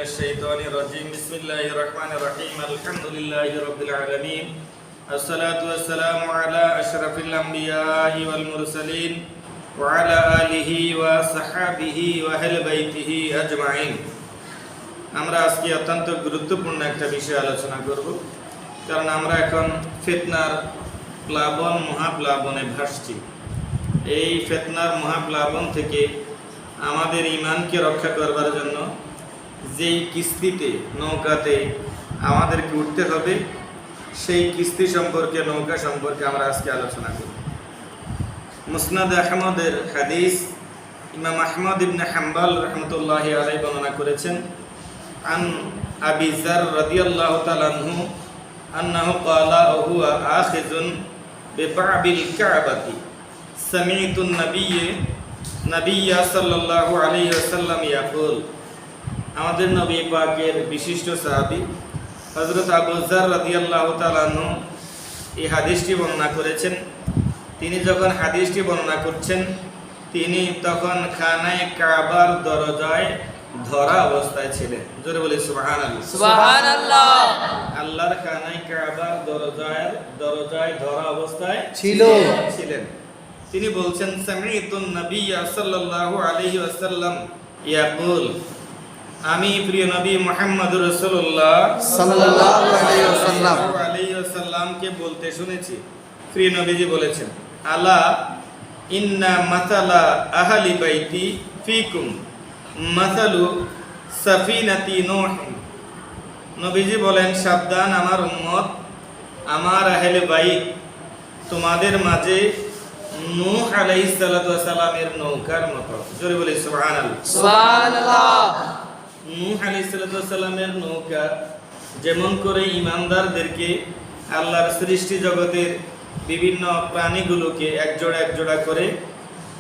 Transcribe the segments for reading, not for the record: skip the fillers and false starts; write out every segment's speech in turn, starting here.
الشيطان الرجيم بسم الله الرحمن الرحيم الحمد لله رب العالمين الصلاة والسلام على أشرف الأنبياء والمرسلين وعلى آله وصحابه وأهل بيته أجمعين আমরা আজকে অত্যন্ত গুরুত্বপূর্ণ একটা বিষয় আলোচনা করব কারণ আমরা এখন ফিতনার প্লাবন মহাপ্লাবনে ভাসছি। এই ফিতনার মহাপ্লাবন থেকে আমাদের ঈমানকে রক্ষা করবার জন্য যেই কিস্তিতে নৌকাতে আমাদেরকে উঠতে হবে সেই কিস্তি সম্পর্কে নৌকা সম্পর্কে আমরা আজকে আলোচনা করব। মুসনাদ আহমদের হাদিস ইমাম আহমদ ইবনে হাম্বল রাহমাতুল্লাহি আলাইহি বর্ণনা করেছেন আন আবি যার রাদিয়াল্লাহু তাআলা আনহু আন্নাহু ক্বালা ওয়া হুয়া আখিযুন বিবাবিল কাবাতি সামি'তু নবিয়্য সাল্লাল্লাহু আলাইহি ওয়াসাল্লাম ইয়াকুল। আমাদের নবী পাকের বিশিষ্ট সাহাবী হযরত আবু যার রাদিয়াল্লাহু তাআলা আনহু এই হাদিসটি বর্ণনা করেছেন। তিনি যখন হাদিসটি বর্ণনা করছেন তিনি তখন খানায়ে কাবার দরজায় ধরা অবস্থায় ছিলেন। জোরে বলি সুবহানাল্লাহ। সুবহানাল্লাহ। আল্লাহর খানায়ে কাবার দরজায় ধরা অবস্থায় ছিলেন। তিনি বলছেন সামি'তুন নবিয়্য সাল্লাল্লাহু আলাইহি ওয়াসাল্লাম ইয়াকুল, আমি প্রিয় নবী মুহাম্মদুর রাসূলুল্লাহ সাল্লাল্লাহু আলাইহি ওয়াসাল্লামকে বলতে শুনেছি। প্রিয় নবীজি বলেছেন, আলা ইন্না মাসালা আহলি বাইতি ফিকুম মাসালু সাফিনাতি নূহ। নবীজি বলেন, সাবধান আমার উম্মত, আমার আহলে বাইত তোমাদের মাঝে নূহ আলাইহিস সালাতু ওয়াস সালামের নৌকার মতো। জোরে বলি সুবহানাল্লাহ। সুবহানাল্লাহ। নূহ আলাইহিস সালাতু ওয়াস সালামের নৌকা যেমন করে ঈমানদারদেরকে আল্লাহর সৃষ্টি জগতের বিভিন্ন প্রাণীগুলোকে একজোড়া করে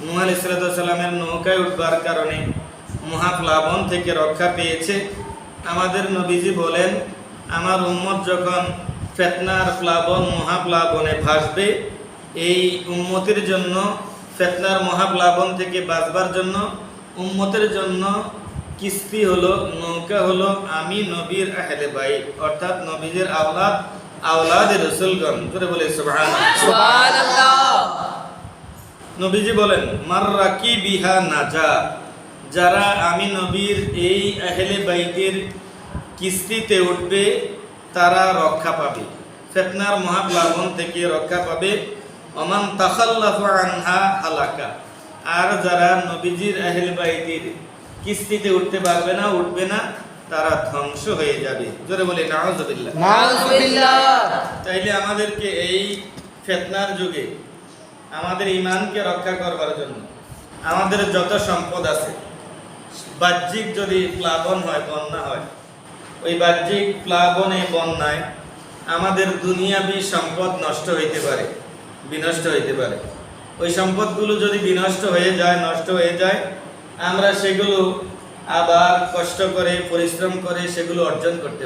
নূহ আলাইহিস সালাতু ওয়াস সালামের নৌকায় উঠবার কারণে মহাপ্লাবন থেকে রক্ষা পেয়েছে, আমাদের নবীজি বলেন আমার উম্মত যখন ফিতনার প্লাবন মহাপ্লাবনে ভাসবে, এই উম্মতের জন্য ফিতনার মহাপ্লাবন থেকে বাঁচবার জন্য উম্মতের জন্য কিস্তি হলো, নৌকা হলো আমি নবীর আহলে বাইত অর্থাৎ নবীদের আওলাদে রাসূলগণ। করে বলে সুবহানাল্লাহ। নবীজি বলেন মাররাকি বিহা নাজা, যারা আমি নবীর এই আহলে বাইতের কিস্তিতে উঠবে তারা রক্ষা পাবে, ফিতনার মহাপ্লাবন থেকে রক্ষা পাবে। ওমান তাখাল্লাফা আনহা হালাকা, আর যারা নবীজির আহলে বাইতের কিস্তিতে উঠতে পারবে না, উঠবে না, তারা ধ্বংস হয়ে যাবে। জোরে বলি নাউযুবিল্লাহ। নাউযুবিল্লাহ। তাইলে আমাদেরকে এই ফিতনার যুগে আমাদের ঈমানকে রক্ষা করবার জন্য আমাদের যত সম্পদ আছে, বাহ্যিক যদি প্লাবন হয়, বন্যা হয়, ওই বাহ্যিক প্লাবনে বন্যায় আমাদের দুনিয়াবি সম্পদ নষ্ট হইতে পারে, বিনষ্ট হইতে পারে। ওই সম্পদগুলো যদি বিনষ্ট হয়ে যায়, নষ্ট হয়ে যায়, আমরা সেগুলো আবার কষ্ট করে পরিশ্রম করে সেগুলো অর্জন করতে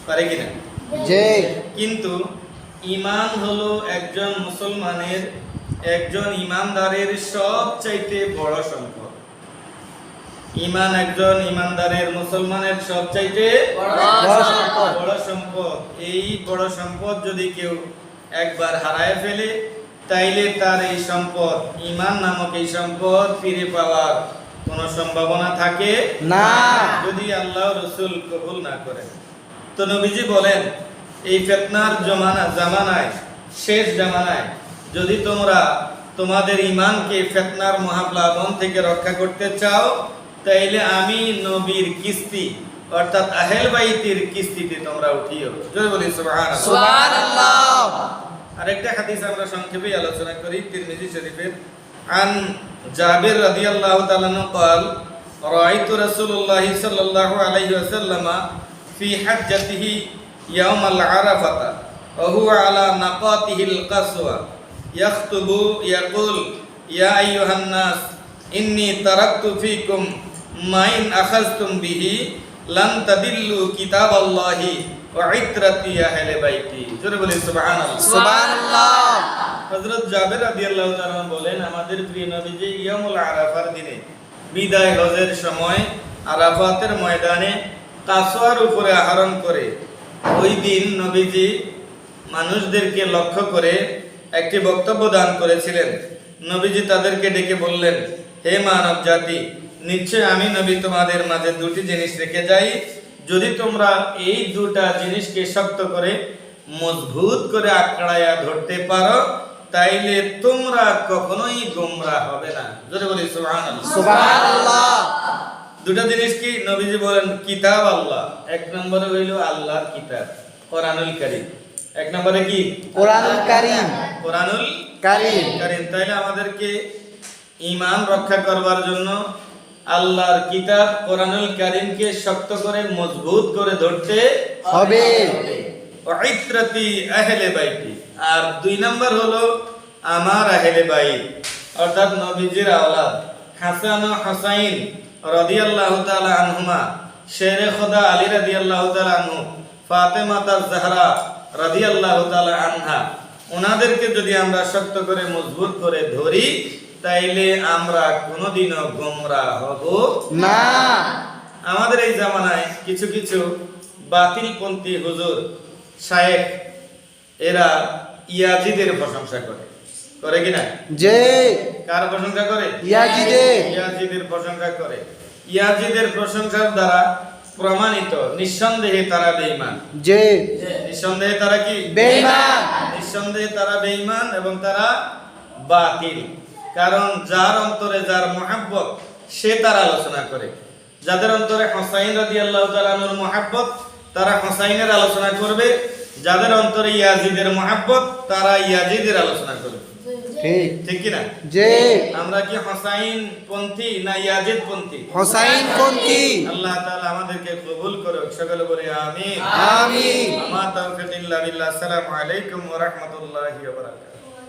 পারে কিনা? কিন্তু ঈমান হলো একজন মুসলমানের, একজন ঈমানদারের সবচাইতে বড় সম্পদ। ঈমান একজন ঈমানদারের, মুসলমানের সবচাইতে বড় সম্পদ। এই বড় সম্পদ যদি কেউ একবার হারায় ফেলে, তাইলে তার এই সম্পদ, ঈমান নামক এই সম্পদ ফিরে পাওয়ার কোনো সম্ভাবনা থাকে না, যদি আল্লাহ রাসূল কবুল না করে। তো নবীজি বলেন এই ফিতনার জামানায়, শেষ জামানায় যদি তোমরা তোমাদের ঈমানকে ফিতনার মহাপ্লাবন থেকে রক্ষা করতে চাও, তাইলে আমি নবীর কিস্তি অর্থাৎ আহলে বাইতের কিস্তিতে তোমরা উঠিও। জোরে বলি সুবহানাল্লাহ। সুবহানাল্লাহ। আরেকটা হাদিস আমরা সংক্ষেপে আলোচনা করি, তিরমিজি শরীফের। আন জাবির রাদিয়াল্লাহু তাআলা আনহু قال রাআইতু রাসূলুল্লাহ সাল্লাল্লাহু আলাইহি ওয়াসাল্লাম ফি হাজ্জাতিহি ইয়াউমাল আরাফাতা ওয়া হুয়া আলা নাকাতিহিল কাসওয়া ইয়াখতুবু ইয়াকুল ইয়া আইয়ুহান নাস ইন্নী তারাকতু ফীকুম মা ইন আখাযতুম বিহি লান তাদিল্লু কিতাবাল্লাহি ওয়া ইত্রাতি আহলে বাইতি। জোরে বলি সুবহানাল্লাহ। সুবহানাল্লাহ। হযরত জাবের রাদিয়াল্লাহু তাআলা বলেন আমাদের প্রিয় নবীজি ইয়ামুল আরাফার দিনে, বিদায় হজের সময় আরাফাতের ময়দানে কাসওয়ার উপরে আহরণ করে ওই দিন নবীজি মানুষদেরকে লক্ষ্য করে একটি বক্তব্য দান করেছিলেন। নবীজি তাদেরকে ডেকে বললেন, হে মানব জাতি, নিশ্চয় আমি নবী তোমাদের মাঝে দুটি জিনিস রেখে যাই, যদি তোমরা এই দুটা জিনিসকে শক্ত করে মজবুত করে আঁকড়ায়া ধরতে পারো তাইলে তোমরা কখনোই গোমরাহ হবে না। জোরে বলি সুবহানাল্লাহ। সুবহানাল্লাহ। দুটা জিনিস কি? নবীজি বলেন কিতাব আল্লাহ, এক নম্বরে হইল আল্লাহর কিতাব কোরআনুল কারীম। এক নম্বরে কি? কোরআনুল কারীম। কোরআনুল কারীম। কারীম। তাইলে আমাদেরকে ঈমান রক্ষা করবার জন্য আল্লাহর কিতাব কোরআনুল কারীমকে শক্ত করে মজবুত করে ধরতে হবে। ওয়াইত্রাতি আহলে বাইতি। আর দুই নম্বর হলো আমার আহলে বাইত, অর্থাৎ নবীজির আওলাদ হাসান ও হুসাইন রাদিয়াল্লাহু তাআলা আনহুমা, শেরে খোদা আলী রাদিয়াল্লাহু তাআলা আনহু, ফাতেমা তাজ জাহরা রাদিয়াল্লাহু তাআলা আনহা, ওনাদেরকে যদি আমরা শক্ত করে মজবুত করে ধরি তাইলে আমরা কোনোদিনও গোমরাহ হব না। আমাদের এই জামানায় কিছু কিছু বাতিলপন্থী হুজুর শায়েখ এরা ইয়াজিদের প্রশংসা করে, করে কিনা? যে কার প্রশংসা করে? ইয়াজিদের। ইয়াজিদের প্রশংসা করে। ইয়াজিদের প্রশংসার দ্বারা প্রমাণিত নিঃসন্দেহে তারা বেঈমান। যে নিঃসন্দেহে তারা কি? বেঈমান। নিঃসন্দেহে তারা বেঈমান এবং তারা বাতিল। কারণ যার অন্তরে যার মুহাব্বত সে তার আলোচনা করে। যাদের অন্তরে হুসাইন রাদিয়াল্লাহু তাআলা আনহুর মুহাব্বত তারা হুসাইনের আলোচনা করবে, যাদের অন্তরে ইয়াজিদের মুহাব্বত তারা ইয়াজিদের আলোচনা করবে। ঠিক। ঠিক কি না? যে আমরা কি হুসাইন পন্থী না ইয়াজিদ পন্থী? হুসাইন পন্থী। আল্লাহ তাআলা আমাদেরকে কবুল করুক, সকলে বলি আমিন। আমিন। আমা তাওফিক ইল্লা বিল্লাহ। আসসালামু আলাইকুম ওয়া রাহমাতুল্লাহি ওয়া বারাকাতুহু।